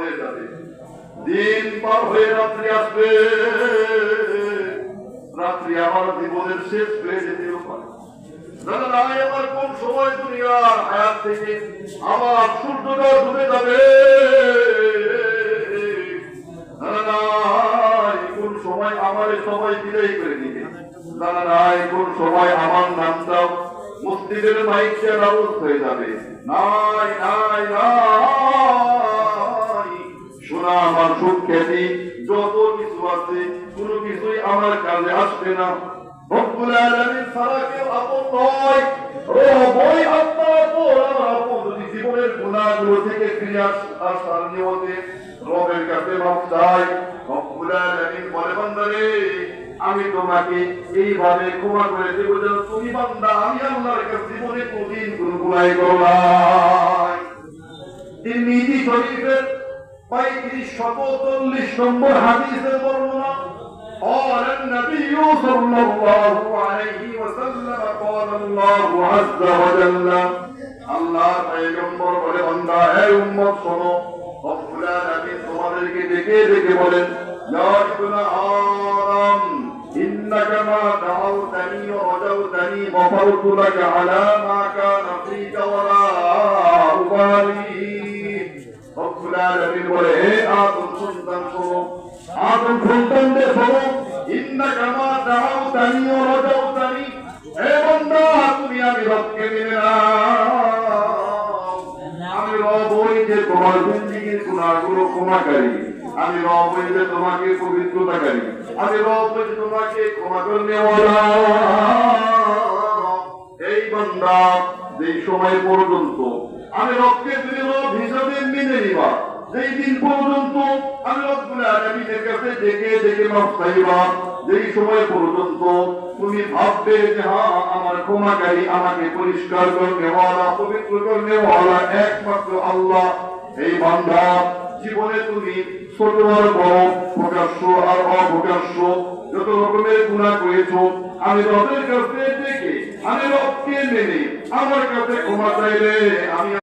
হয়ে যাবে, দিন পার হয়ে রাত্রি আসবে, রাত্রি আমার জীবনের শেষ হয়ে যেতেও পারে। জানা নাই আমার কোন সময় দুনিয়ার হায়াত থেকে আমার সূর্যটা ডুবে যাবে, জানা নাই কোন সময় আমার সবাই বিদায় করে দিবে, জানা নাই কোন সময় আমার নামটাও মসজিদের মাইকে আওয়াজ হয়ে যাবে। নাই নাই নাই, শোনা আমার সুখ খ্যাতি যত কিছু আছে কোনো কিছুই আমার কাজে আসবে না। রব্বুল আলামিন ছাড়া কেউ আপন নয়, রবই আল্লাহ আপন। আমার আপন যদি জীবনের গুনাহগুলো থেকে ফিরে আসার নিয়তে রবের কাছে মাফ চাই। রব্বুল আলামিন বলে, বান্দারে আমি তোমাকে এইভাবে ক্ষমা করে দেব যেন তুমি বান্দা আমি আল্লাহর কাছে জীবনে কোনদিন কোনো গুনাহ করো নাই। তিরমিজি শরীফের 3540 নম্বর হাদিসের বর্ণনা, قال النبي صلى الله عليه وسلم قال الله عز وجل, আল্লাহ পয়গম্বর বলে, বান্দা হে উম্মত শোনো, রব্বুল আলামিন তোমাদেরকে ডেকে ডেকে বলেন, ইয়া ইবনা আদম ইন্নাকা মা দাউতানি ওয়া রাজাউতানি গফারতু লাকা আলা মা কানা ফীকা ওয়া লা উবালি। রব্বুল আলামিন বলে, হে আদম সন্তান শোনো, আদম সন্তানদের শোনো, ইন্নাকা মা দাউতানি ওয়া রাজাউতানি, হে বান্দা তুমি আমি রবকে মেনে নাও, আমি রব ওই যে তোমার জিন্দেগীর গুনাহগুলো ক্ষমাকারী, আমি রব ওই যে তোমাকে পবিত্রতাকারী, আমি রব ওই যে তোমাকে ক্ষমা করনেওয়ালা। এই বান্দা যেই সময় পর্যন্ত আমি রবকে তুমি রব হিসাবে মেনে নিবা, যেই দিন পর্যন্ত আমি রব্বুল আলামিনের কাছে ডেকে ডেকে মাফ চাইবা, যেই সময় পর্যন্ত তুমি ভাববে যে হ্যাঁ আমার ক্ষমাকারী, আমাকে পরিষ্কার করনেওয়ালা, পবিত্র করনেওয়ালা একমাত্র আল্লাহ, এই বান্দা জীবনে তুমি ছোট আর বড়, প্রকাশ্য আর অপ্রকাশ্য যত রকমের গুনাহ করেছো, আমি রবের কাছে ডেকে আমি রবকে মেনে আমার কাছে ক্ষমা চাইলে আমি